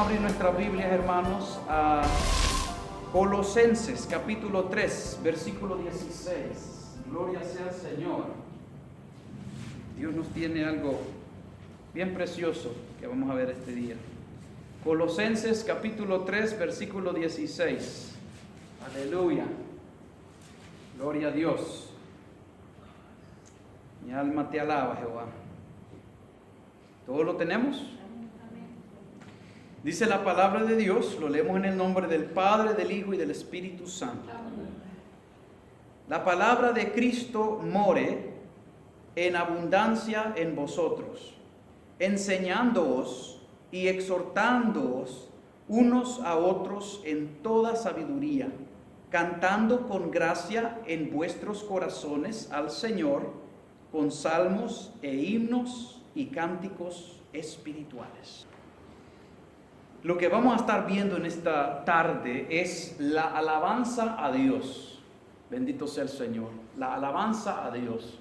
a abrir nuestras Biblias, hermanos, a Colosenses, capítulo 3, versículo 16. Gloria sea al Señor. Dios nos tiene algo bien precioso que vamos a ver este día. Colosenses, capítulo 3, versículo 16. Aleluya. Gloria a Dios. Mi alma te alaba, Jehová. ¿Todo lo tenemos? Dice la palabra de Dios, lo leemos en el nombre del Padre, del Hijo y del Espíritu Santo. La palabra de Cristo more en abundancia en vosotros, enseñándoos y exhortándoos unos a otros en toda sabiduría, cantando con gracia en vuestros corazones al Señor, con salmos e himnos y cánticos espirituales. Lo que vamos a estar viendo en esta tarde es la alabanza a Dios. Bendito sea el Señor. La alabanza a Dios.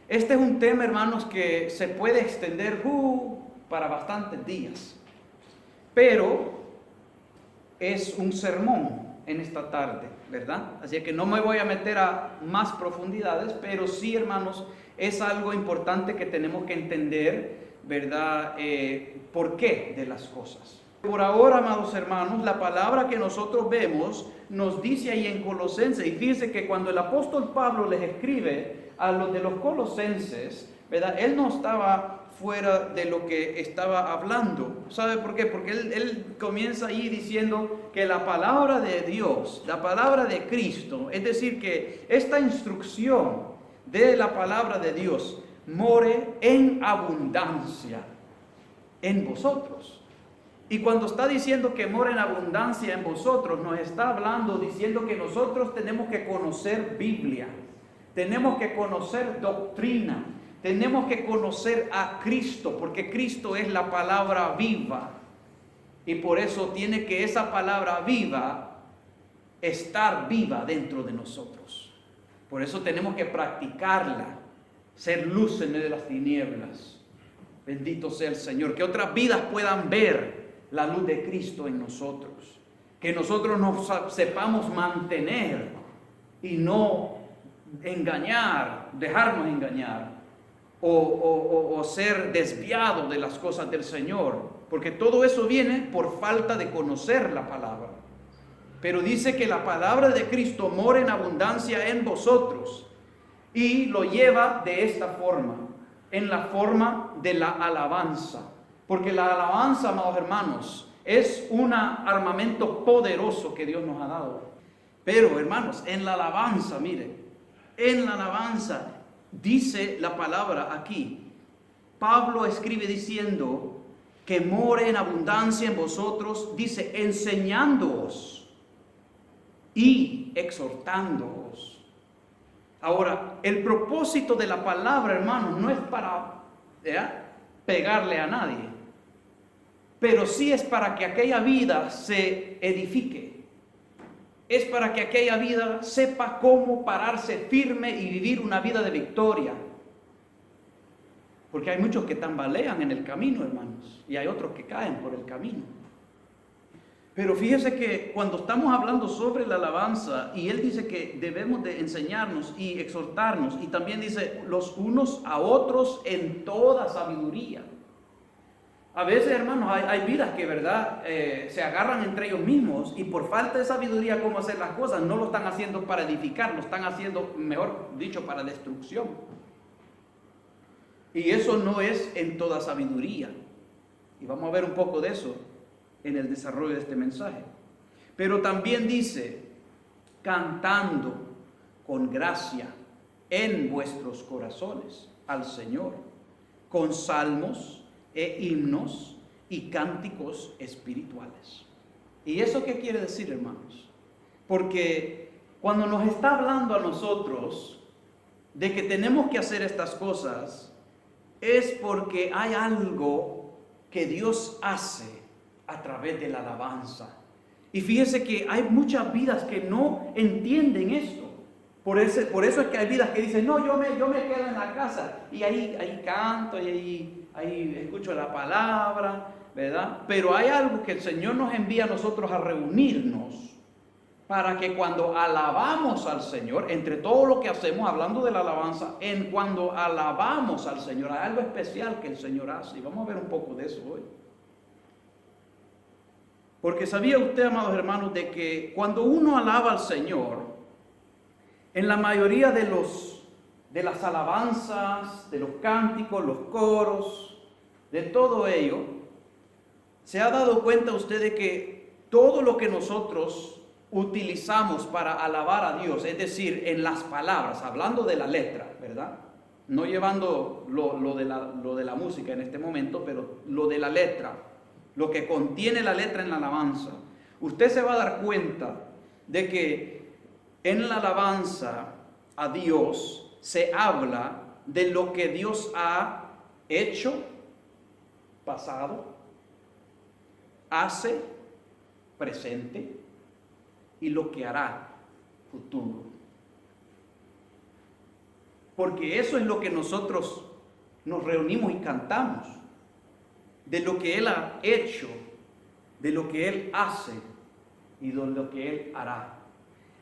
Este es un tema, hermanos, que se puede extender para bastantes días. Pero es un sermón en esta tarde, ¿verdad? Así que no me voy a meter a más profundidades, pero sí, hermanos, es algo importante que tenemos que entender, ¿verdad? ¿Por qué de las cosas? Por ahora, amados hermanos, la palabra que nosotros vemos nos dice ahí en Colosenses, y fíjense que cuando el apóstol Pablo les escribe a los de los colosenses, ¿verdad? Él no estaba fuera de lo que estaba hablando. ¿Sabe por qué? Porque él comienza ahí diciendo que la palabra de Dios, la palabra de Cristo, es decir, que esta instrucción de la palabra de Dios more en abundancia en vosotros. Y cuando está diciendo que mora en abundancia en vosotros, nos está hablando, diciendo que nosotros tenemos que conocer Biblia, tenemos que conocer doctrina, tenemos que conocer a Cristo, porque Cristo es la palabra viva. Y por eso tiene que esa palabra viva estar viva dentro de nosotros. Por eso tenemos que practicarla, ser luz en medio de las tinieblas. Bendito sea el Señor, que otras vidas puedan ver la luz de Cristo en nosotros, que nosotros nos sepamos mantener y no engañar, dejarnos engañar o ser desviados de las cosas del Señor, porque todo eso viene por falta de conocer la palabra. Pero dice que la palabra de Cristo mora en abundancia en vosotros y lo lleva de esta forma, en la forma de la alabanza. Porque la alabanza, amados hermanos, es un armamento poderoso que Dios nos ha dado. Pero, hermanos, en la alabanza, mire, en la alabanza, dice la palabra aquí, Pablo escribe diciendo que more en abundancia en vosotros, dice, enseñándoos y exhortándoos. Ahora, el propósito de la palabra, hermanos, no es para pegarle a nadie, pero sí es para que aquella vida se edifique. Es para que aquella vida sepa cómo pararse firme y vivir una vida de victoria. Porque hay muchos que tambalean en el camino, hermanos, y hay otros que caen por el camino. Pero fíjese que cuando estamos hablando sobre la alabanza, y él dice que debemos de enseñarnos y exhortarnos, y también dice los unos a otros en toda sabiduría. A veces, hermanos, hay vidas que, ¿verdad?, se agarran entre ellos mismos y por falta de sabiduría cómo hacer las cosas, no lo están haciendo para edificar, lo están haciendo, mejor dicho, para destrucción. Y eso no es en toda sabiduría. Y vamos a ver un poco de eso en el desarrollo de este mensaje. Pero también dice, cantando con gracia en vuestros corazones al Señor, con salmos e himnos y cánticos espirituales. ¿Y eso qué quiere decir, hermanos? Porque cuando nos está hablando a nosotros de que tenemos que hacer estas cosas, es porque hay algo que Dios hace a través de la alabanza. Y fíjese que hay muchas vidas que no entienden esto. Por eso es que hay vidas que dicen, no, yo me quedo en la casa y ahí canto y ahí escucho la palabra, ¿verdad? Pero hay algo que el Señor nos envía a nosotros a reunirnos para que cuando alabamos al Señor, entre todo lo que hacemos, hablando de la alabanza, cuando alabamos al Señor, hay algo especial que el Señor hace. Y vamos a ver un poco de eso hoy. Porque ¿sabía usted, amados hermanos, de que cuando uno alaba al Señor, en la mayoría de las alabanzas, de los cánticos, los coros, de todo ello, se ha dado cuenta usted de que todo lo que nosotros utilizamos para alabar a Dios, es decir, en las palabras, hablando de la letra, ¿verdad? No llevando lo de la música en este momento, pero lo de la letra, lo que contiene la letra en la alabanza. Usted se va a dar cuenta de que en la alabanza a Dios se habla de lo que Dios ha hecho, pasado, hace, presente, y lo que hará, futuro. Porque eso es lo que nosotros nos reunimos y cantamos, de lo que Él ha hecho, de lo que Él hace y de lo que Él hará.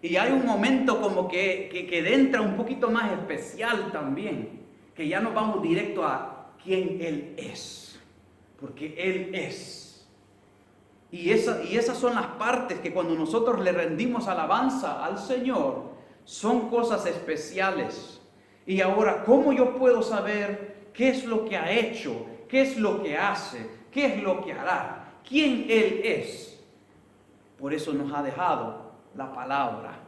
Y hay un momento como que entra un poquito más especial también, que ya nos vamos directo a quién Él es, porque Él es. Y esas son las partes que cuando nosotros le rendimos alabanza al Señor, son cosas especiales. Y ahora, ¿cómo yo puedo saber qué es lo que ha hecho? ¿Qué es lo que hace? ¿Qué es lo que hará? ¿Quién Él es? Por eso nos ha dejado la palabra,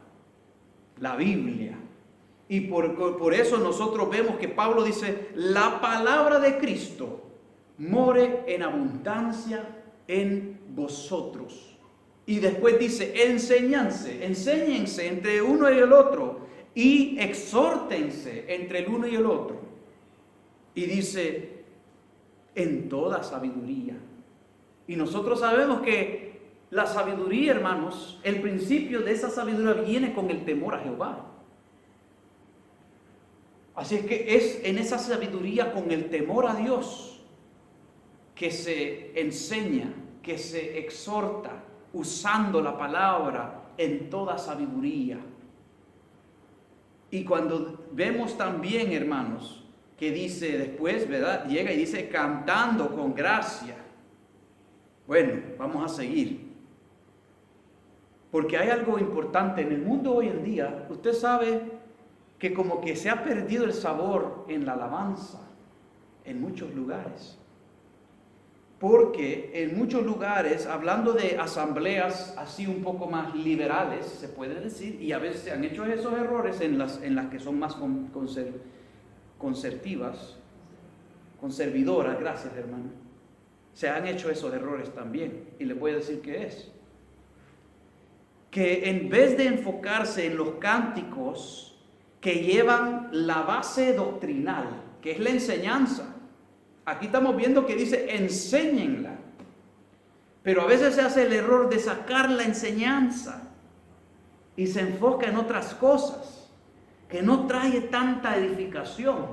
la Biblia. Y por eso nosotros vemos que Pablo dice, la palabra de Cristo more en abundancia en vosotros. Y después dice, enséñense entre uno y el otro, y exhórtense entre el uno y el otro. Y dice, en toda sabiduría. Y nosotros sabemos que la sabiduría, hermanos, el principio de esa sabiduría viene con el temor a Jehová. Así es que es en esa sabiduría con el temor a Dios que se enseña, que se exhorta, usando la palabra en toda sabiduría. Y cuando vemos también, hermanos, que dice después, ¿verdad? Llega y dice, cantando con gracia. Bueno, vamos a seguir. Porque hay algo importante en el mundo hoy en día. Usted sabe que como que se ha perdido el sabor en la alabanza en muchos lugares. Porque en muchos lugares, hablando de asambleas así un poco más liberales, se puede decir, y a veces se han hecho esos errores en las que son más conservadoras, gracias hermano, se han hecho esos errores también, y les voy a decir qué es. Que en vez de enfocarse en los cánticos que llevan la base doctrinal, que es la enseñanza, aquí estamos viendo que dice, enséñenla. Pero a veces se hace el error de sacar la enseñanza y se enfoca en otras cosas que no trae tanta edificación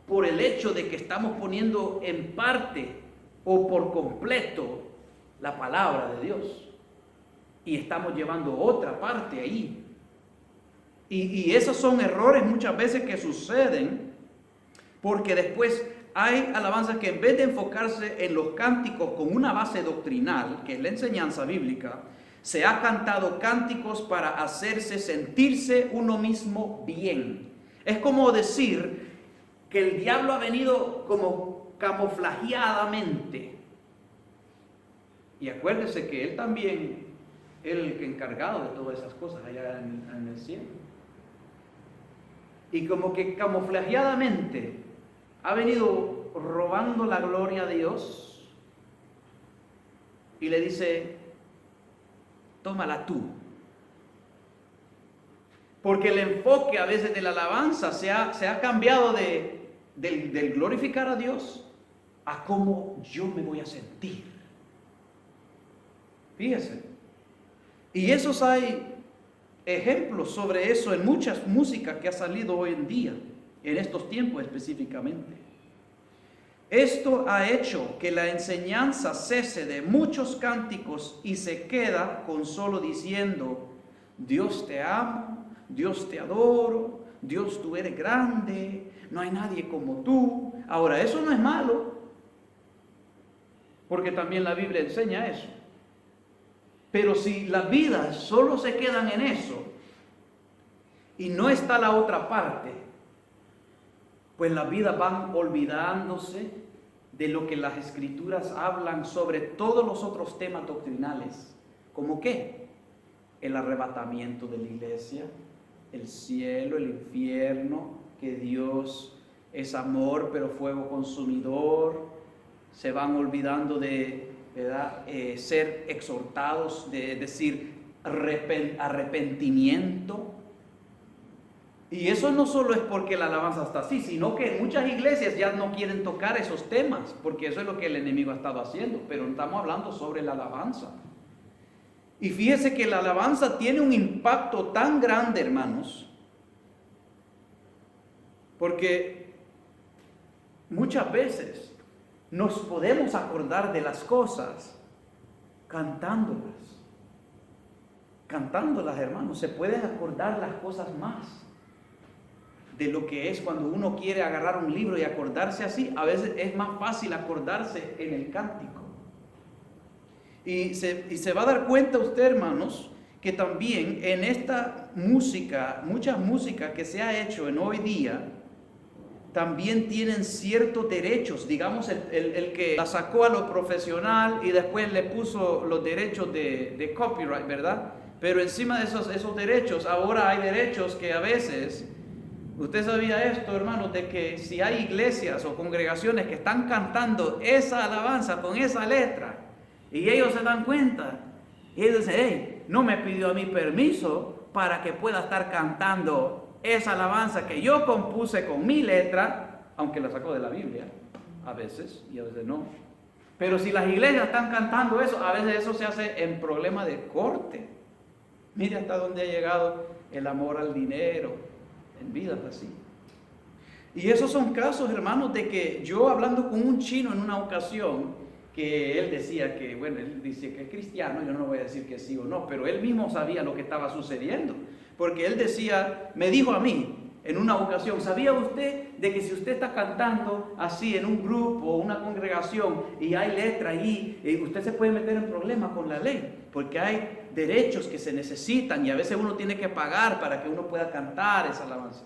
por el hecho de que estamos poniendo en parte o por completo la palabra de Dios. Y estamos llevando otra parte ahí. Y esos son errores muchas veces que suceden porque después hay alabanzas que en vez de enfocarse en los cánticos con una base doctrinal, que es la enseñanza bíblica, se ha cantado cánticos para hacerse sentirse uno mismo bien. Es como decir que el diablo ha venido como camuflajeadamente. Y acuérdese que él también es el encargado de todas esas cosas allá en el cielo. Y como que camuflajeadamente ha venido robando la gloria a Dios y le dice, tómala tú. Porque el enfoque a veces de la alabanza se ha cambiado del glorificar a Dios a cómo yo me voy a sentir. Fíjese. Y esos hay ejemplos sobre eso en muchas músicas que ha salido hoy en día, en estos tiempos específicamente. Esto ha hecho que la enseñanza cese de muchos cánticos y se queda con solo diciendo: Dios te amo, Dios te adoro, Dios tú eres grande, no hay nadie como tú. Ahora, eso no es malo, porque también la Biblia enseña eso. Pero si las vidas solo se quedan en eso y no está la otra parte, pues las vidas van olvidándose de lo que las Escrituras hablan sobre todos los otros temas doctrinales. ¿Cómo qué? El arrebatamiento de la iglesia, el cielo, el infierno, que Dios es amor pero fuego consumidor. Se van olvidando de, ¿verdad?, ser exhortados, de decir arrepentimiento. Y eso no solo es porque la alabanza está así, sino que muchas iglesias ya no quieren tocar esos temas, porque eso es lo que el enemigo ha estado haciendo, pero estamos hablando sobre la alabanza. Y fíjese que la alabanza tiene un impacto tan grande, hermanos, porque muchas veces nos podemos acordar de las cosas cantándolas. Cantándolas, hermanos, se pueden acordar las cosas más de lo que es cuando uno quiere agarrar un libro y acordarse así. A veces es más fácil acordarse en el cántico. Y se va a dar cuenta usted, hermanos, que también en esta música, mucha música que se ha hecho en hoy día, también tienen ciertos derechos. Digamos, el que la sacó a lo profesional y después le puso los derechos de copyright, ¿verdad? Pero encima de esos derechos, ahora hay derechos que a veces... Usted sabía esto, hermanos, de que si hay iglesias o congregaciones que están cantando esa alabanza con esa letra y ellos se dan cuenta y ellos dicen: hey, no me pidió a mí permiso para que pueda estar cantando esa alabanza que yo compuse con mi letra, aunque la sacó de la Biblia, a veces y a veces no. Pero si las iglesias están cantando eso, a veces eso se hace en problema de corte. Mire hasta dónde ha llegado el amor al dinero en vidas así. Y esos son casos, hermanos, de que yo hablando con un chino en una ocasión, que él decía que, bueno, él dice que es cristiano, yo no voy a decir que sí o no, pero él mismo sabía lo que estaba sucediendo, porque él decía, me dijo a mí en una ocasión: ¿sabía usted de que si usted está cantando así en un grupo o una congregación y hay letra ahí, usted se puede meter en problemas con la ley? Porque hay derechos que se necesitan y a veces uno tiene que pagar para que uno pueda cantar esa alabanza.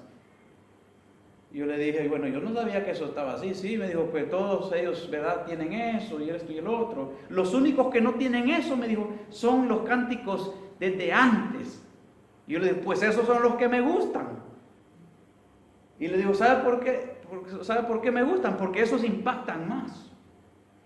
Y yo le dije: bueno, yo no sabía que eso estaba así. Sí, me dijo, pues todos ellos, ¿verdad?, tienen eso y esto y el otro. Los únicos que no tienen eso, me dijo, son los cánticos desde antes. Y yo le dije: pues esos son los que me gustan. Y le digo: ¿sabe por qué? ¿Sabe por qué me gustan? Porque esos impactan más.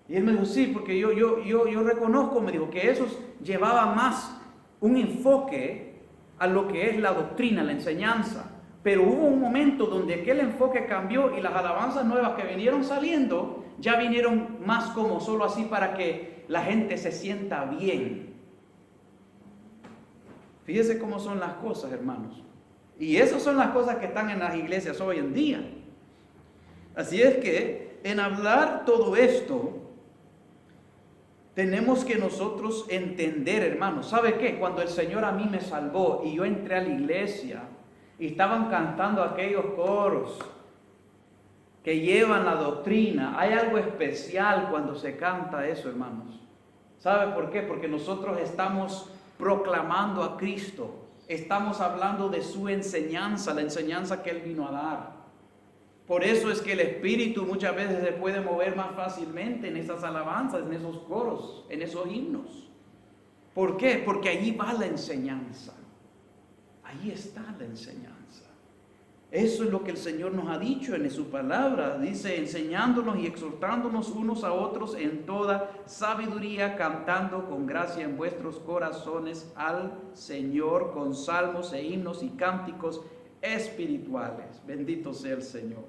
Y él me dijo: sí, porque yo reconozco, me dijo, que esos llevaban más un enfoque a lo que es la doctrina, la enseñanza. Pero hubo un momento donde aquel enfoque cambió y las alabanzas nuevas que vinieron saliendo ya vinieron más como solo así para que la gente se sienta bien. Fíjese cómo son las cosas, hermanos. Y esas son las cosas que están en las iglesias hoy en día. Así es que en hablar todo esto, tenemos que nosotros entender, hermanos, ¿sabe qué? Cuando el Señor a mí me salvó y yo entré a la iglesia y estaban cantando aquellos coros que llevan la doctrina, hay algo especial cuando se canta eso, hermanos. ¿Sabe por qué? Porque nosotros estamos proclamando a Cristo. Estamos hablando de su enseñanza, la enseñanza que Él vino a dar. Por eso es que el Espíritu muchas veces se puede mover más fácilmente en esas alabanzas, en esos coros, en esos himnos. ¿Por qué? Porque allí va la enseñanza. Ahí está la enseñanza. Eso es lo que el Señor nos ha dicho en su palabra. Dice, enseñándonos y exhortándonos unos a otros en toda sabiduría, cantando con gracia en vuestros corazones al Señor con salmos e himnos y cánticos espirituales. Bendito sea el Señor.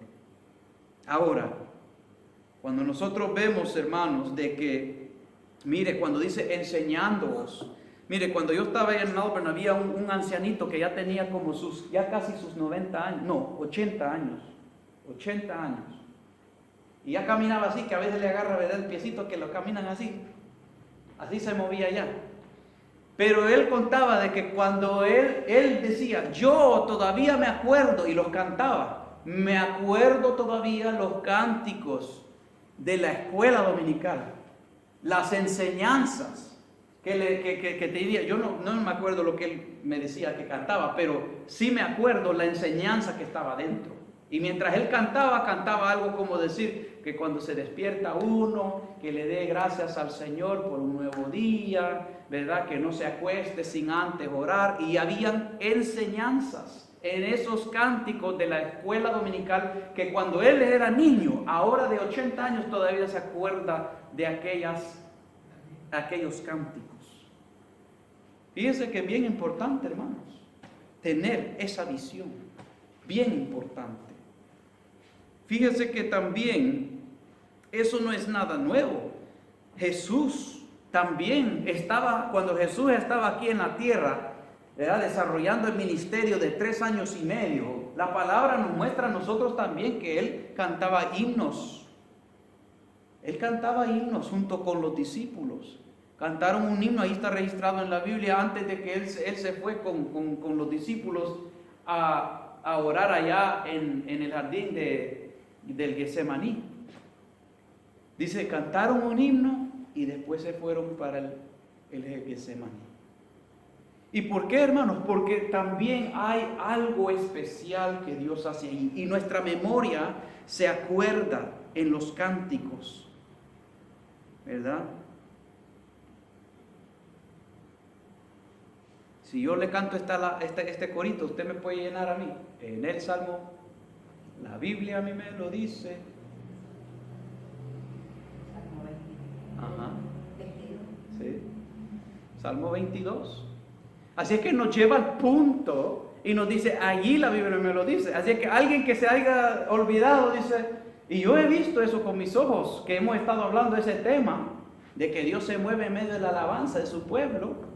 Ahora, cuando nosotros vemos, hermanos, de que, mire, cuando dice enseñándoos, mire, cuando yo estaba allá en Melbourne había un ancianito que ya tenía como ya casi sus 90 años, no, 80 años, 80 años. Y ya caminaba así, que a veces le agarra, ¿verdad?, el piecito que lo caminan así. Así se movía ya. Pero él contaba de que cuando él decía, yo todavía me acuerdo, y los cantaba, me acuerdo todavía los cánticos de la escuela dominical, las enseñanzas que te diría. Yo no me acuerdo lo que él me decía que cantaba, pero sí me acuerdo la enseñanza que estaba dentro. Y mientras él cantaba algo como decir que cuando se despierta uno, que le dé gracias al Señor por un nuevo día, ¿verdad? Que no se acueste sin antes orar. Y habían enseñanzas en esos cánticos de la escuela dominical que cuando él era niño, ahora de 80 años, todavía se acuerda de aquellos cánticos. Fíjense que es bien importante, hermanos, tener esa visión, bien importante. Fíjense que también eso no es nada nuevo. Jesús también cuando Jesús estaba aquí en la tierra, ¿verdad?, desarrollando el ministerio de 3 años y medio, la palabra nos muestra a nosotros también que Él cantaba himnos. Él cantaba himnos junto con los discípulos. Cantaron un himno, ahí está registrado en la Biblia, antes de que él se fue con los discípulos a orar allá en el jardín del Getsemaní. Dice, cantaron un himno y después se fueron para el Getsemaní. ¿Y por qué, hermanos? Porque también hay algo especial que Dios hace ahí. Y nuestra memoria se acuerda en los cánticos, ¿verdad? Si yo le canto este corito, usted me puede llenar a mí. En el Salmo, la Biblia a mí me lo dice. Salmo 22. Ajá. 22. Sí. Salmo 22. Así es que nos lleva al punto y nos dice, allí la Biblia me lo dice. Así es que alguien que se haya olvidado dice, y yo he visto eso con mis ojos, que hemos estado hablando de ese tema, de que Dios se mueve en medio de la alabanza de su pueblo.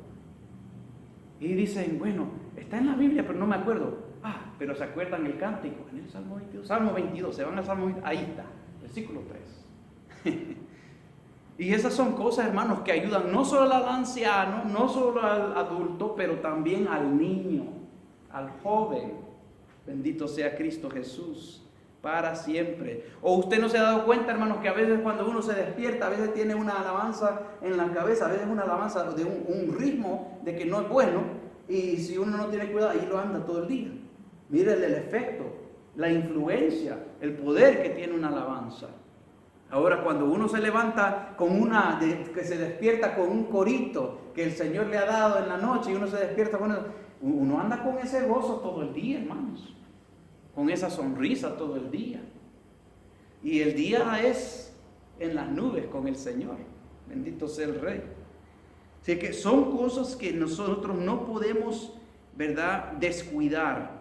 Y dicen, bueno, está en la Biblia, pero no me acuerdo. Pero se acuerdan el cántico, en el Salmo 22. Salmo 22, se van al Salmo 22, ahí está, versículo 3. Y esas son cosas, hermanos, que ayudan no solo al anciano, no solo al adulto, pero también al niño, al joven. Bendito sea Cristo Jesús, para siempre. O usted no se ha dado cuenta, hermanos, que a veces cuando uno se despierta, a veces tiene una alabanza en la cabeza, a veces una alabanza de un ritmo de que no es bueno, y si uno no tiene cuidado, ahí lo anda todo el día. Miren el efecto, la influencia, el poder que tiene una alabanza. Ahora, cuando uno se levanta que se despierta con un corito que el Señor le ha dado en la noche, y uno se despierta con eso, uno anda con ese gozo todo el día, hermanos, con esa sonrisa todo el día. Y el día es en las nubes con el Señor. Bendito sea el Rey. Así que son cosas que nosotros no podemos, ¿verdad?, descuidar.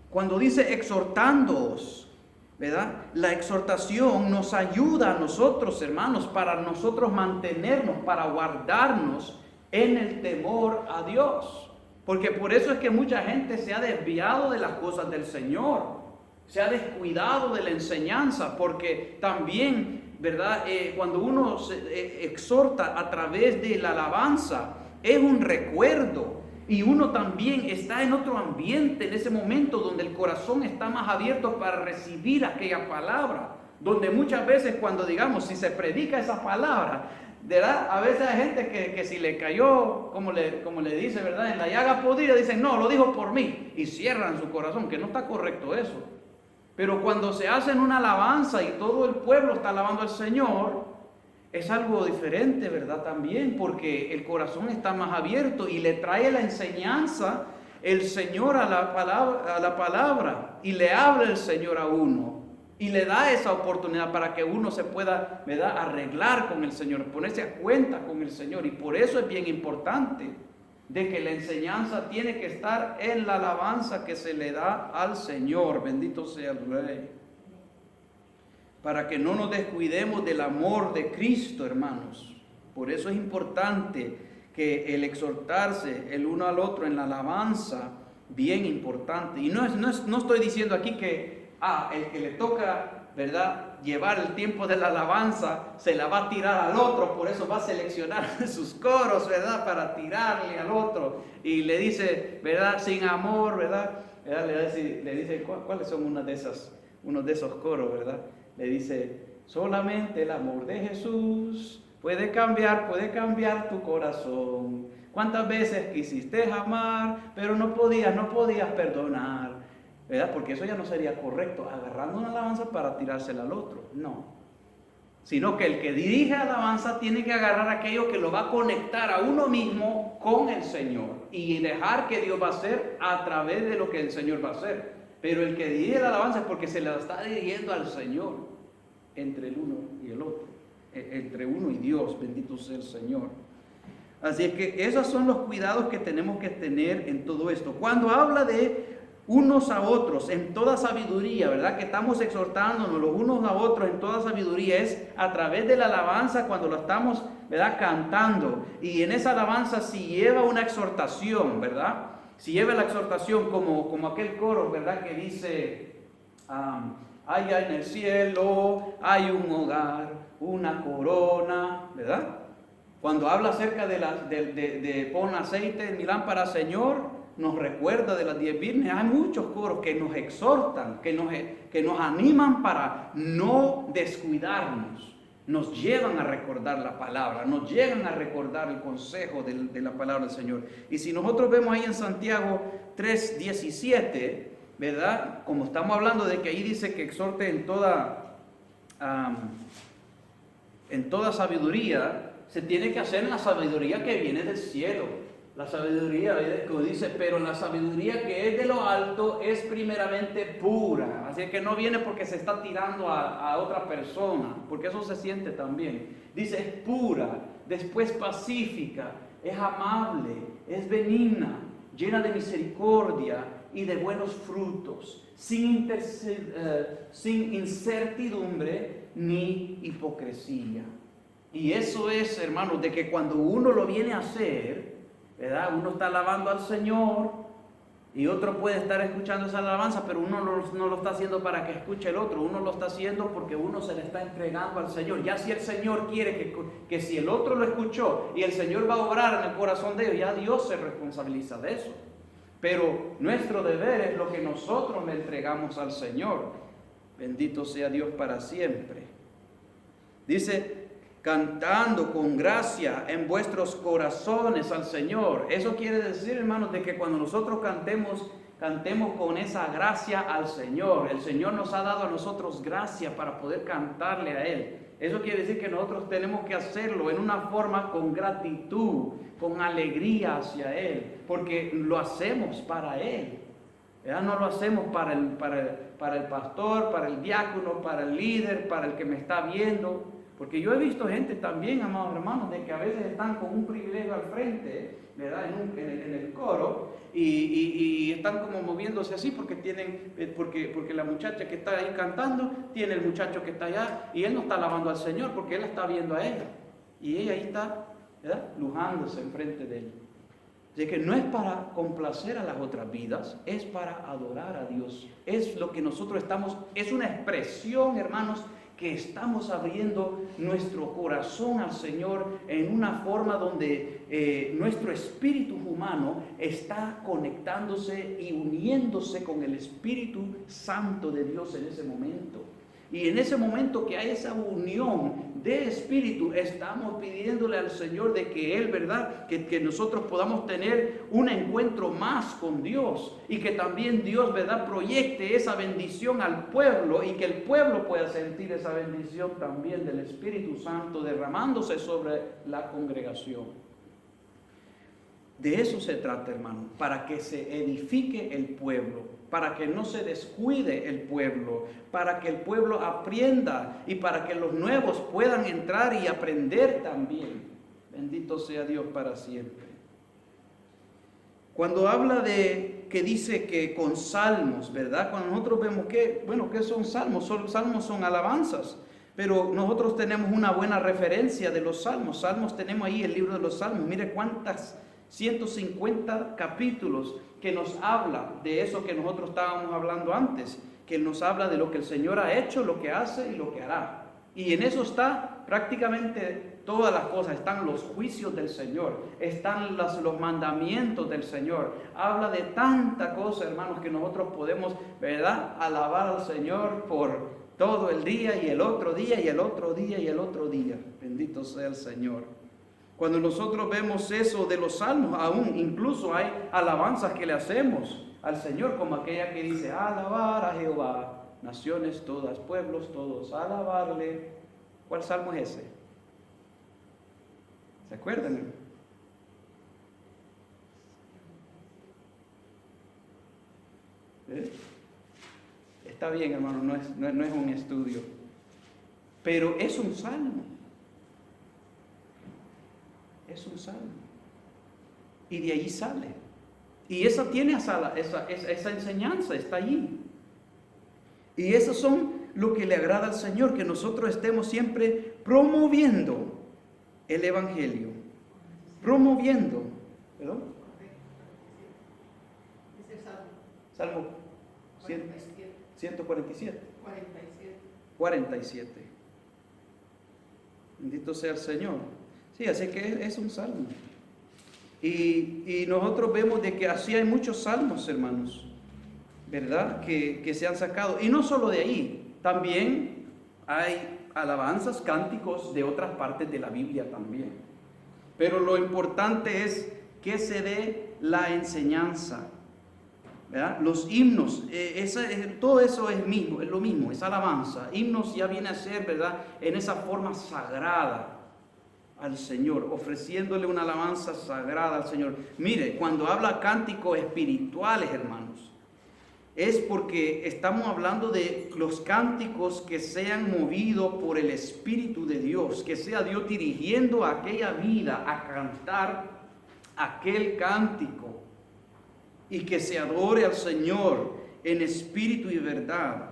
Cuando dice exhortándoos, ¿verdad?, la exhortación nos ayuda a nosotros, hermanos, para nosotros mantenernos, para guardarnos en el temor a Dios. Porque por eso es que mucha gente se ha desviado de las cosas del Señor, se ha descuidado de la enseñanza, porque también, ¿verdad?, cuando uno se exhorta a través de la alabanza, es un recuerdo. Y uno también está en otro ambiente en ese momento donde el corazón está más abierto para recibir aquella palabra. Donde muchas veces cuando, digamos, si se predica esa palabra, ¿verdad?, a veces hay gente que si le cayó, como le dice, ¿verdad?, en la llaga podrida, dicen, no, lo dijo por mí. Y cierran su corazón, que no está correcto eso. Pero cuando se hace en una alabanza y todo el pueblo está alabando al Señor, es algo diferente, ¿verdad? También, porque el corazón está más abierto y le trae la enseñanza el Señor a la palabra, y le habla el Señor a uno y le da esa oportunidad para que uno se pueda, ¿verdad?, arreglar con el Señor, ponerse a cuenta con el Señor. Y por eso es bien importante de que la enseñanza tiene que estar en la alabanza que se le da al Señor. Bendito sea el Rey. Para que no nos descuidemos del amor de Cristo, hermanos. Por eso es importante que el exhortarse el uno al otro en la alabanza, bien importante. Y no estoy diciendo aquí que el que le toca, ¿verdad?, llevar el tiempo de la alabanza, se la va a tirar al otro, por eso va a seleccionar sus coros, ¿verdad? Para tirarle al otro. Y le dice, ¿verdad? Sin amor, ¿verdad? Le dice, ¿cuáles son uno de esos coros, ¿verdad? Le dice, solamente el amor de Jesús puede cambiar tu corazón. ¿Cuántas veces quisiste amar, pero no podías perdonar? ¿Verdad? Porque eso ya no sería correcto, agarrando una alabanza para tirársela al otro. No. Sino que el que dirige alabanza tiene que agarrar aquello que lo va a conectar a uno mismo con el Señor y dejar que Dios va a hacer a través de lo que el Señor va a hacer. Pero el que dirige la alabanza es porque se la está dirigiendo al Señor entre el uno y el otro, entre uno y Dios, bendito sea el Señor. Así es que esos son los cuidados que tenemos que tener en todo esto. Cuando habla de unos a otros en toda sabiduría, ¿verdad? Que estamos exhortándonos los unos a otros en toda sabiduría, es a través de la alabanza cuando lo estamos, ¿verdad? Cantando. Y en esa alabanza si lleva una exhortación, ¿verdad? Si lleva la exhortación como aquel coro, ¿verdad? Que dice, allá en el cielo hay un hogar, una corona, ¿verdad? Cuando habla acerca de pon aceite en mi lámpara, Señor, nos recuerda de las 10 vírgenes. Hay muchos coros que nos exhortan, que nos animan para no descuidarnos. Nos llevan a recordar la palabra, nos llevan a recordar el consejo de la palabra del Señor. Y si nosotros vemos ahí en Santiago 3:17, ¿verdad? Como estamos hablando de que ahí dice que exhorte en toda sabiduría, se tiene que hacer en la sabiduría que viene del cielo. La sabiduría, como dice, pero la sabiduría que es de lo alto es primeramente pura. Así que no viene porque se está tirando a otra persona, porque eso se siente también. Dice, es pura, después pacífica, es amable, es benigna, llena de misericordia y de buenos frutos, sin incertidumbre ni hipocresía. Y eso es, hermanos, de que cuando uno lo viene a hacer, ¿verdad? Uno está alabando al Señor y otro puede estar escuchando esa alabanza, pero uno no lo está haciendo para que escuche el otro, uno lo está haciendo porque uno se le está entregando al Señor. Ya si el Señor quiere que si el otro lo escuchó y el Señor va a obrar en el corazón de ellos, ya Dios se responsabiliza de eso. Pero nuestro deber es lo que nosotros le entregamos al Señor. Bendito sea Dios para siempre. Dice, cantando con gracia en vuestros corazones al Señor. Eso quiere decir, hermanos, de que cuando nosotros cantemos con esa gracia al Señor. El Señor nos ha dado a nosotros gracia para poder cantarle a Él. Eso quiere decir que nosotros tenemos que hacerlo en una forma con gratitud, con alegría hacia Él, porque lo hacemos para Él. Ya no lo hacemos para el pastor, para el diácono, para el líder, para el que me está viendo. Porque yo he visto gente también, amados hermanos, de que a veces están con un privilegio al frente, ¿verdad? En el coro, y están como moviéndose así porque la muchacha que está ahí cantando tiene el muchacho que está allá, y él no está alabando al Señor porque él la está viendo a ella. Y ella ahí está, ¿verdad? Lujándose enfrente de él. Así que no es para complacer a las otras vidas, es para adorar a Dios. Es lo que nosotros estamos, es una expresión, hermanos, que estamos abriendo nuestro corazón al Señor en una forma donde nuestro espíritu humano está conectándose y uniéndose con el Espíritu Santo de Dios en ese momento. Y en ese momento que hay esa unión de espíritu, estamos pidiéndole al Señor de que Él, ¿verdad? Que nosotros podamos tener un encuentro más con Dios y que también Dios, ¿verdad? Proyecte esa bendición al pueblo y que el pueblo pueda sentir esa bendición también del Espíritu Santo derramándose sobre la congregación. De eso se trata, hermano, para que se edifique el pueblo, para que no se descuide el pueblo, para que el pueblo aprenda y para que los nuevos puedan entrar y aprender también. Bendito sea Dios para siempre. Cuando habla de que dice que con salmos, ¿verdad? Cuando nosotros vemos ¿qué son salmos? Salmos son alabanzas. Pero nosotros tenemos una buena referencia de los salmos. Salmos tenemos ahí el libro de los salmos. Mire cuántas 150 capítulos que nos habla de eso que nosotros estábamos hablando antes, que nos habla de lo que el Señor ha hecho, lo que hace y lo que hará. Y en eso está prácticamente todas las cosas. Están los juicios del Señor, están los mandamientos del Señor. Habla de tanta cosa, hermanos, que nosotros podemos, ¿verdad?, alabar al Señor por todo el día y el otro día y el otro día y el otro día. Bendito sea el Señor. Cuando nosotros vemos eso de los salmos, aún incluso hay alabanzas que le hacemos al Señor, como aquella que dice: alabar a Jehová, naciones todas, pueblos todos, alabarle. ¿Cuál salmo es ese? ¿Se acuerdan? ¿Eh? Está bien, hermano, no es un estudio, pero es un salmo. Es un salmo. Y de allí sale. Y esa tiene esa enseñanza, está allí. Y esos son lo que le agrada al Señor, que nosotros estemos siempre promoviendo el Evangelio. Promoviendo. ¿Perdón? Es el Salmo Salmo 47. 147. 47. 47. Bendito sea el Señor. Sí, así que es un salmo. Y nosotros vemos de que así hay muchos salmos, hermanos, ¿verdad? Que se han sacado. Y no solo de ahí, también hay alabanzas, cánticos de otras partes de la Biblia también. Pero lo importante es que se dé la enseñanza, ¿verdad? Los himnos, todo eso es lo mismo, es alabanza. Himnos ya viene a ser, ¿verdad?, en esa forma sagrada al Señor, ofreciéndole una alabanza sagrada al Señor. Mire, cuando habla cánticos espirituales, hermanos, es porque estamos hablando de los cánticos que sean movidos por el Espíritu de Dios, que sea Dios dirigiendo a aquella vida a cantar aquel cántico y que se adore al Señor en espíritu y verdad.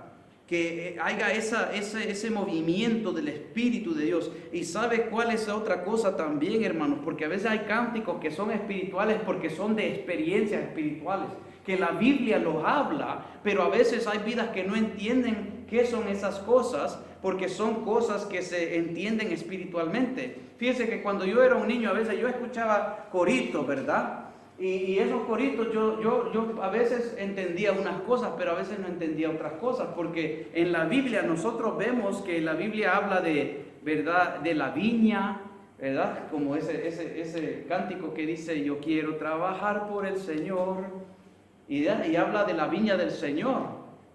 Que haya ese movimiento del Espíritu de Dios. Y ¿sabe cuál es otra cosa también, hermanos? Porque a veces hay cánticos que son espirituales porque son de experiencias espirituales, que la Biblia los habla, pero a veces hay vidas que no entienden qué son esas cosas, porque son cosas que se entienden espiritualmente. Fíjese que cuando yo era un niño, a veces yo escuchaba coritos, ¿verdad? Y esos coritos yo a veces entendía unas cosas, pero a veces no entendía otras cosas, porque en la Biblia nosotros vemos que la Biblia habla de, ¿verdad?, de la viña, ¿verdad? Como ese cántico que dice: yo quiero trabajar por el Señor, y habla de la viña del Señor,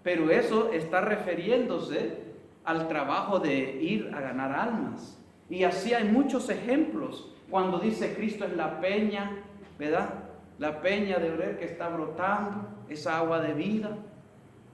pero eso está refiriéndose al trabajo de ir a ganar almas. Y así hay muchos ejemplos, cuando dice Cristo es la peña, ¿verdad? La peña de Oreb que está brotando, esa agua de vida,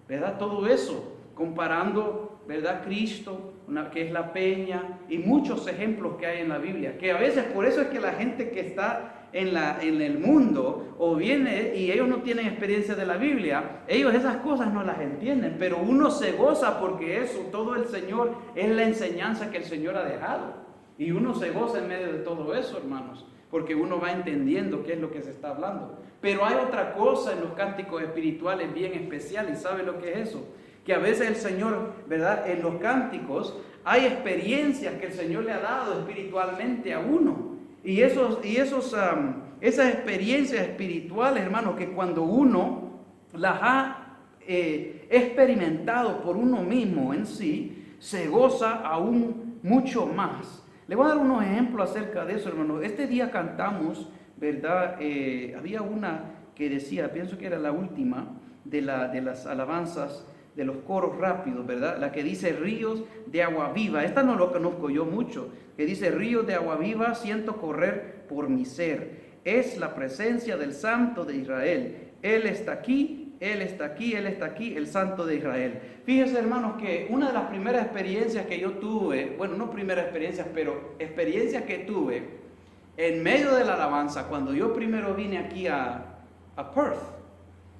¿verdad? Todo eso, comparando, ¿verdad?, Cristo, que es la peña, y muchos ejemplos que hay en la Biblia, que a veces por eso es que la gente que está en el mundo, o viene y ellos no tienen experiencia de la Biblia, ellos esas cosas no las entienden, pero uno se goza porque eso, todo el Señor, es la enseñanza que el Señor ha dejado, y uno se goza en medio de todo eso, hermanos, porque uno va entendiendo qué es lo que se está hablando. Pero hay otra cosa en los cánticos espirituales bien especial, y ¿sabe lo que es eso? Que a veces el Señor, ¿verdad?, en los cánticos hay experiencias que el Señor le ha dado espiritualmente a uno. Y esas experiencias espirituales, hermanos, que cuando uno las ha experimentado por uno mismo en sí, se goza aún mucho más. Le voy a dar unos ejemplos acerca de eso, hermano. Este día cantamos, ¿verdad? Había una que decía, pienso que era la última de las alabanzas, de los coros rápidos, ¿verdad? La que dice ríos de agua viva. Esta no lo conozco yo mucho. Que dice ríos de agua viva siento correr por mi ser. Es la presencia del Santo de Israel. Él está aquí, Él está aquí, Él está aquí, el Santo de Israel. Fíjense, hermanos, que una de las primeras experiencias que yo tuve, bueno, no primeras experiencias, pero experiencias que tuve en medio de la alabanza, cuando yo primero vine aquí a Perth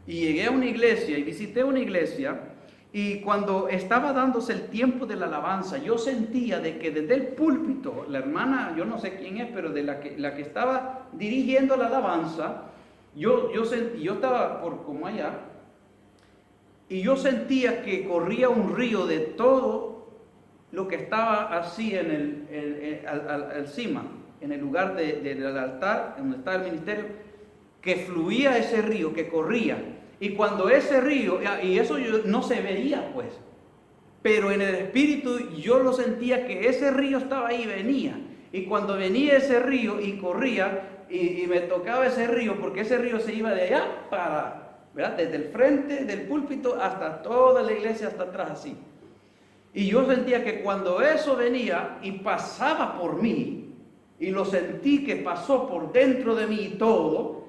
y llegué a una iglesia y visité una iglesia, y cuando estaba dándose el tiempo de la alabanza, yo sentía de que desde el púlpito, la hermana, yo no sé quién es, pero de la que estaba dirigiendo la alabanza, yo estaba por como allá, y yo sentía que corría un río de todo lo que estaba así encima, en el lugar del altar, donde estaba el ministerio, que fluía ese río, que corría. Y cuando ese río, y eso no se veía pues, pero en el espíritu yo lo sentía que ese río estaba ahí, venía. Y cuando venía ese río y corría, y me tocaba ese río, porque ese río se iba de allá para, ¿verdad? Desde el frente del púlpito hasta toda la iglesia, hasta atrás así. Y yo sentía que cuando eso venía y pasaba por mí, y lo sentí que pasó por dentro de mí y todo,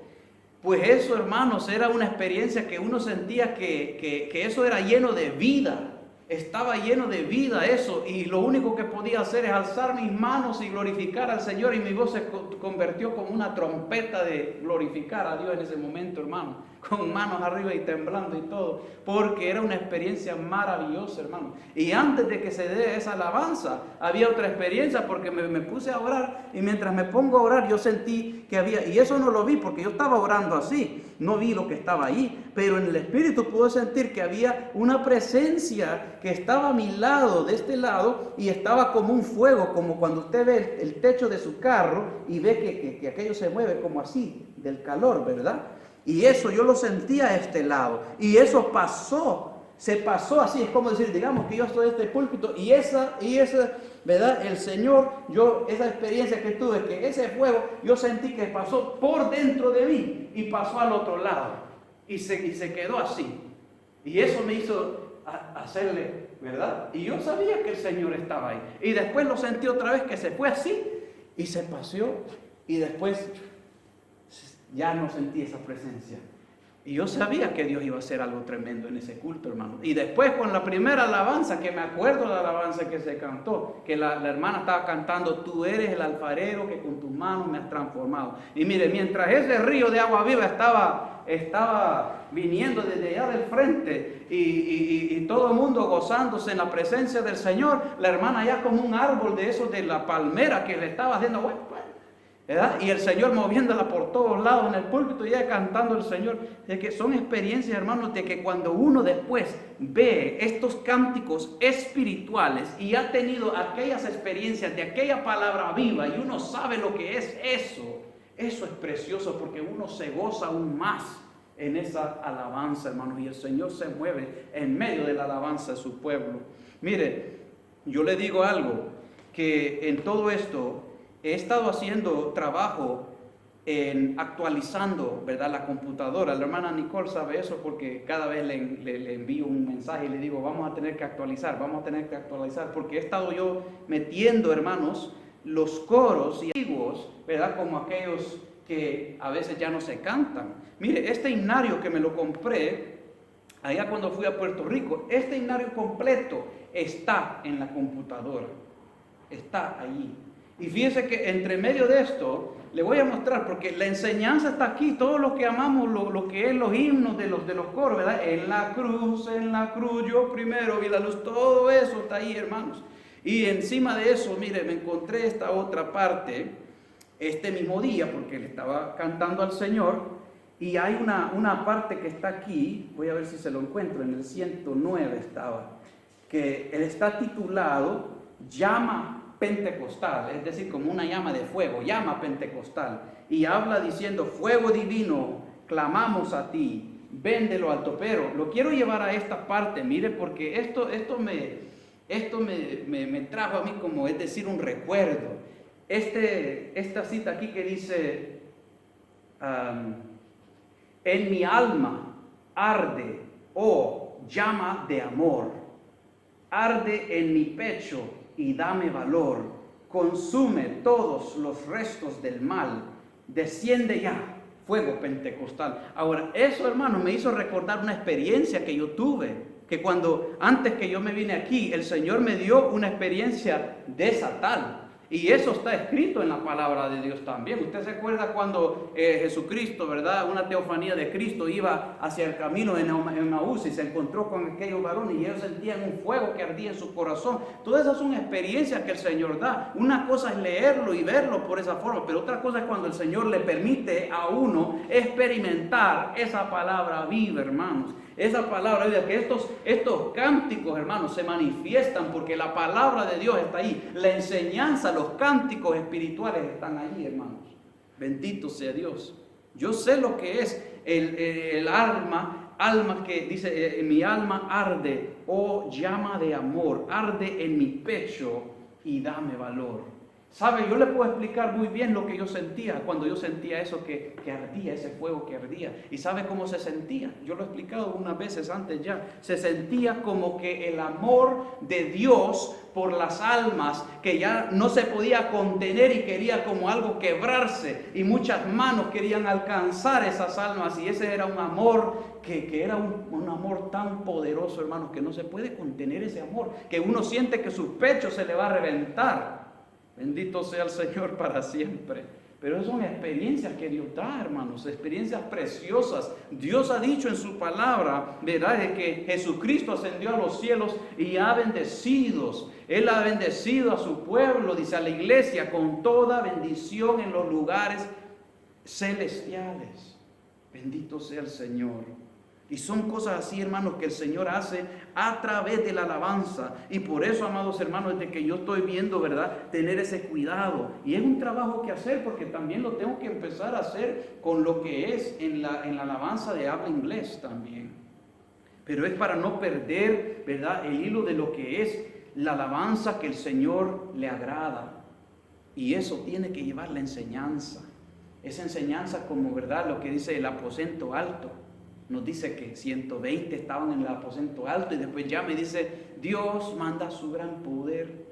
pues eso, hermanos, era una experiencia que uno sentía que eso era lleno de vida. Estaba lleno de vida eso, y lo único que podía hacer es alzar mis manos y glorificar al Señor, y mi voz se convirtió como una trompeta de glorificar a Dios en ese momento, hermano, con manos arriba y temblando y todo, porque era una experiencia maravillosa, hermano. Y antes de que se dé esa alabanza, había otra experiencia, porque me puse a orar, y mientras me pongo a orar, yo sentí que había, y eso no lo vi, porque yo estaba orando así, no vi lo que estaba ahí, pero en el espíritu pude sentir que había una presencia que estaba a mi lado, de este lado, y estaba como un fuego, como cuando usted ve el techo de su carro y ve que aquello se mueve como así, del calor, ¿verdad? Y eso yo lo sentía a este lado, y eso pasó, se pasó así, es como decir, digamos que yo estoy en este púlpito, y esa, ¿verdad? El Señor, esa experiencia que tuve, que ese fuego, yo sentí que pasó por dentro de mí, y pasó al otro lado, y se quedó así, y eso me hizo hacerle, ¿verdad? Y yo sabía que el Señor estaba ahí, y después lo sentí otra vez que se fue así, y se paseó, y después ya no sentí esa presencia. Y yo sabía que Dios iba a hacer algo tremendo en ese culto, hermano. Y después con la primera alabanza, que me acuerdo de la alabanza que se cantó, que la hermana estaba cantando, tú eres el alfarero que con tus manos me has transformado. Y mire, mientras ese río de agua viva estaba viniendo desde allá del frente y todo el mundo gozándose en la presencia del Señor, la hermana ya como un árbol de esos de la palmera que le estaba haciendo, ¿verdad? Y el Señor moviéndola por todos lados en el púlpito, ya cantando el Señor. Es que son experiencias, hermanos, de que cuando uno después ve estos cánticos espirituales y ha tenido aquellas experiencias de aquella palabra viva y uno sabe lo que es eso es precioso, porque uno se goza aún más en esa alabanza, hermanos, y el Señor se mueve en medio de la alabanza de su pueblo. Mire, yo le digo algo, que en todo esto he estado haciendo trabajo en actualizando, ¿verdad?, la computadora. La hermana Nicole sabe eso, porque cada vez le envío un mensaje y le digo, vamos a tener que actualizar, porque he estado yo metiendo, hermanos, los coros y antiguos, ¿verdad?, como aquellos que a veces ya no se cantan. Mire, este himnario que me lo compré allá cuando fui a Puerto Rico, este himnario completo está en la computadora, está allí. Y fíjese que entre medio de esto, le voy a mostrar, porque la enseñanza está aquí, todos los que amamos lo que es los himnos de los coros, ¿verdad? En la cruz, yo primero vi la luz, todo eso está ahí, hermanos. Y encima de eso, mire, me encontré esta otra parte, este mismo día, porque le estaba cantando al Señor, y hay una parte que está aquí, voy a ver si se lo encuentro, en el 109 estaba, que él está titulado Llama Pentecostal, es decir, como una llama de fuego, llama pentecostal, y habla diciendo, fuego divino, clamamos a ti, ven de lo alto. Pero lo quiero llevar a esta parte, mire, porque esto me trajo a mí, como es decir, un recuerdo. Esta cita aquí que dice, en mi alma arde, oh llama de amor, arde en mi pecho y dame valor, consume todos los restos del mal, desciende ya, fuego pentecostal. Ahora, eso, hermano, me hizo recordar una experiencia que yo tuve, que antes que yo me vine aquí, el Señor me dio una experiencia de esa tal. Y eso está escrito en la palabra de Dios también. Usted se acuerda cuando Jesucristo, ¿verdad?, una teofanía de Cristo, iba hacia el camino en Emaús y se encontró con aquellos varones y ellos sentían un fuego que ardía en su corazón. Todas esas son experiencias que el Señor da. Una cosa es leerlo y verlo por esa forma, pero otra cosa es cuando el Señor le permite a uno experimentar esa palabra viva, hermanos. Esa palabra, que estos cánticos, hermanos, se manifiestan porque la palabra de Dios está ahí. La enseñanza, los cánticos espirituales están allí, hermanos. Bendito sea Dios. Yo sé lo que es el alma que dice, mi alma arde, oh llama de amor, arde en mi pecho y dame valor. ¿Sabe? Yo le puedo explicar muy bien lo que yo sentía cuando yo sentía eso que ardía, ese fuego que ardía. ¿Y sabe cómo se sentía? Yo lo he explicado unas veces antes ya. Se sentía como que el amor de Dios por las almas, que ya no se podía contener y quería como algo quebrarse. Y muchas manos querían alcanzar esas almas. Y ese era un amor que era un amor tan poderoso, hermanos, que no se puede contener ese amor. Que uno siente que su pecho se le va a reventar. Bendito sea el Señor para siempre. Pero son experiencias que Dios da, hermanos, experiencias preciosas. Dios ha dicho en su palabra, ¿verdad?, de que Jesucristo ascendió a los cielos y ha bendecido. Él ha bendecido a su pueblo, dice, a la iglesia, con toda bendición en los lugares celestiales. Bendito sea el Señor. Y son cosas así, hermanos, que el Señor hace a través de la alabanza. Y por eso, amados hermanos, de que yo estoy viendo, ¿verdad?, tener ese cuidado. Y es un trabajo que hacer, porque también lo tengo que empezar a hacer con lo que es en la alabanza de habla inglés también. Pero es para no perder, ¿verdad?, el hilo de lo que es la alabanza que el Señor le agrada. Y eso tiene que llevar la enseñanza. Esa enseñanza como, ¿verdad?, lo que dice el aposento alto. Nos dice que 120 estaban en el aposento alto y después ya me dice, Dios manda su gran poder,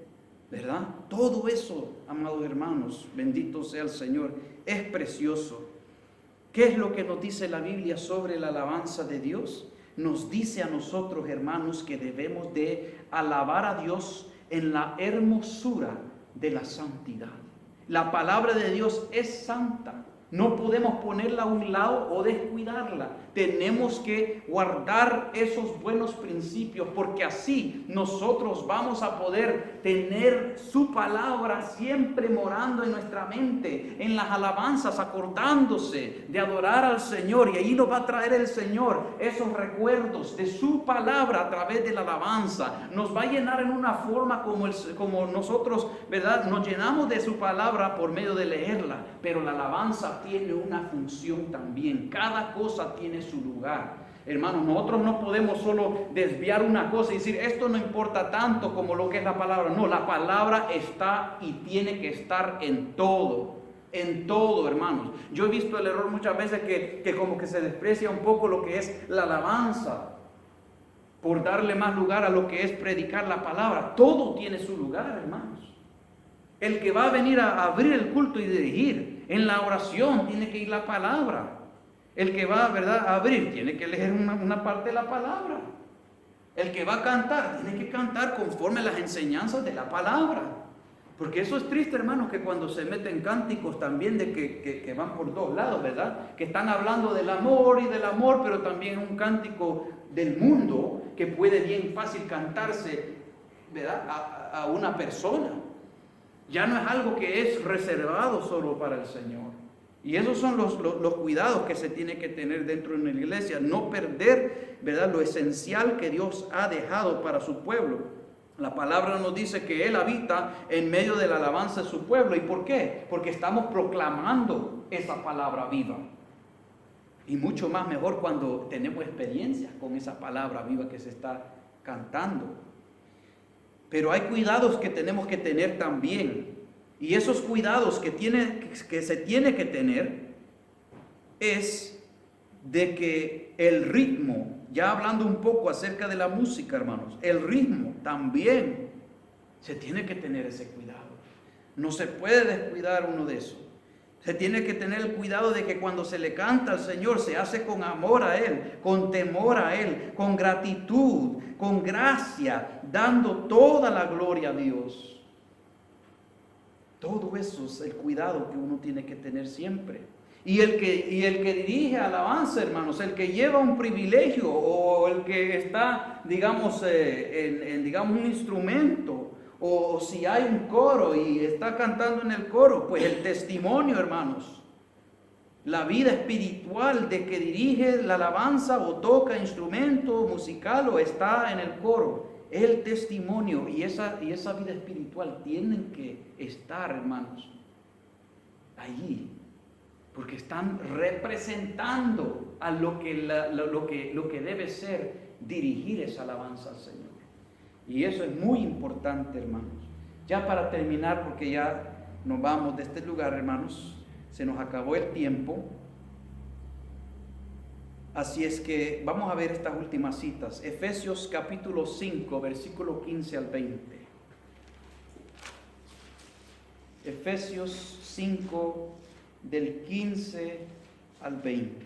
¿verdad? Todo eso, amados hermanos, bendito sea el Señor, es precioso. ¿Qué es lo que nos dice la Biblia sobre la alabanza de Dios? Nos dice a nosotros, hermanos, que debemos de alabar a Dios en la hermosura de la santidad. La palabra de Dios es santa. No podemos ponerla a un lado o descuidarla. Tenemos que guardar esos buenos principios, porque así nosotros vamos a poder tener su palabra siempre morando en nuestra mente, en las alabanzas, acordándose de adorar al Señor. Y ahí nos va a traer el Señor esos recuerdos de su palabra a través de la alabanza. Nos va a llenar en una forma como nosotros, ¿verdad?, nos llenamos de su palabra por medio de leerla. Pero la alabanza tiene una función también. Cada cosa tiene su lugar. Hermanos, nosotros no podemos solo desviar una cosa y decir, esto no importa tanto como lo que es la palabra. No, la palabra está y tiene que estar en todo. En todo, hermanos. Yo he visto el error muchas veces que como que se desprecia un poco lo que es la alabanza, por darle más lugar a lo que es predicar la palabra. Todo tiene su lugar, hermanos. El que va a venir a abrir el culto y dirigir, en la oración tiene que ir la palabra. El que va, ¿verdad?, a abrir tiene que leer una parte de la palabra. El que va a cantar tiene que cantar conforme a las enseñanzas de la palabra. Porque eso es triste, hermanos, que cuando se meten cánticos también de que van por dos lados, ¿verdad? Que están hablando del amor y del amor, pero también un cántico del mundo que puede bien fácil cantarse, ¿verdad?, a una persona. Ya no es algo que es reservado solo para el Señor. Y esos son los cuidados que se tiene que tener dentro de una iglesia. No perder, ¿verdad?, lo esencial que Dios ha dejado para su pueblo. La palabra nos dice que Él habita en medio de la alabanza de su pueblo. ¿Y por qué? Porque estamos proclamando esa palabra viva. Y mucho más mejor cuando tenemos experiencias con esa palabra viva que se está cantando. Pero hay cuidados que tenemos que tener también. Y esos cuidados que se tiene que tener es de que el ritmo, ya hablando un poco acerca de la música, hermanos, el ritmo también se tiene que tener ese cuidado. No se puede descuidar uno de eso. Se tiene que tener el cuidado de que cuando se le canta al Señor se hace con amor a Él, con temor a Él, con gratitud, con gracia, dando toda la gloria a Dios. Todo eso es el cuidado que uno tiene que tener siempre. Y el que dirige alabanza, hermanos, el que lleva un privilegio o el que está, digamos, digamos, un instrumento, o si hay un coro y está cantando en el coro, pues el testimonio, hermanos, La vida espiritual de que dirige la alabanza o toca instrumento musical o está en el coro. El testimonio y esa vida espiritual tienen que estar, hermanos, allí. Porque están representando a lo que debe ser dirigir esa alabanza al Señor. Y eso es muy importante, hermanos. Ya para terminar, porque ya nos vamos de este lugar, hermanos, se nos acabó el tiempo. Así es que vamos a ver estas últimas citas. Efesios capítulo 5, versículo 15 al 20. Efesios 5, del 15 al 20.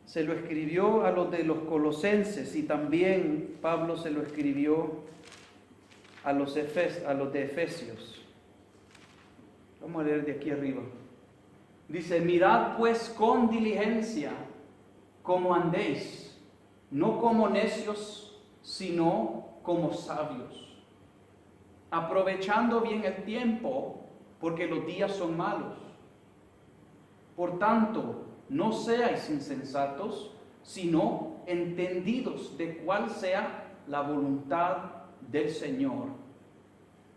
Se lo escribió a los de los colosenses y también Pablo se lo escribió a los de Efesios. Vamos a leer de aquí arriba. Dice: mirad pues con diligencia cómo andéis, no como necios, sino como sabios, aprovechando bien el tiempo, porque los días son malos. Por tanto, no seáis insensatos, sino entendidos de cuál sea la voluntad del Señor.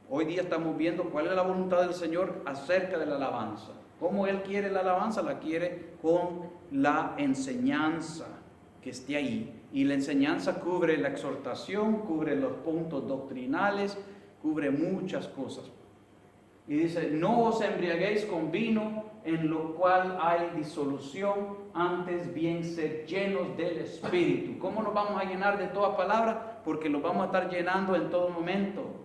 Hoy día estamos viendo cuál es la voluntad del Señor acerca de la alabanza. ¿Cómo Él quiere la alabanza? La quiere con la enseñanza que esté ahí. Y la enseñanza cubre la exhortación, cubre los puntos doctrinales, cubre muchas cosas. Y dice: no os embriaguéis con vino, en lo cual hay disolución, antes bien sed llenos del Espíritu. ¿Cómo nos vamos a llenar de toda palabra? Porque lo vamos a estar llenando en todo momento.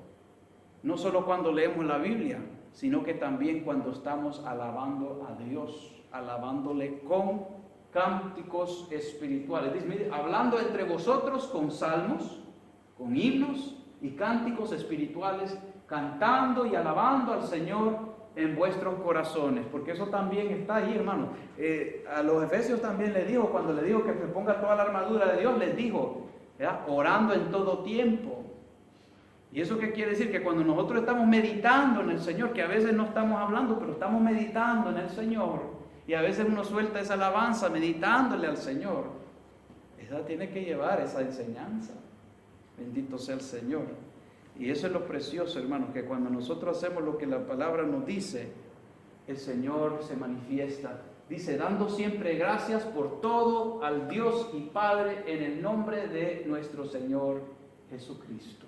No solo cuando leemos la Biblia, sino que también cuando estamos alabando a Dios, alabándole con cánticos espirituales. Dice, mire, hablando entre vosotros con salmos, con himnos y cánticos espirituales, cantando y alabando al Señor en vuestros corazones, porque eso también está ahí, hermano. A los Efesios también les dijo, cuando les dijo que se ponga toda la armadura de Dios, les dijo, ¿verdad?, orando en todo tiempo. ¿Y eso qué quiere decir? Que cuando nosotros estamos meditando en el Señor, que a veces no estamos hablando, pero estamos meditando en el Señor, y a veces uno suelta esa alabanza meditándole al Señor, esa tiene que llevar esa enseñanza. Bendito sea el Señor. Y eso es lo precioso, hermanos, que cuando nosotros hacemos lo que la palabra nos dice, el Señor se manifiesta. Dice, dando siempre gracias por todo al Dios y Padre en el nombre de nuestro Señor Jesucristo.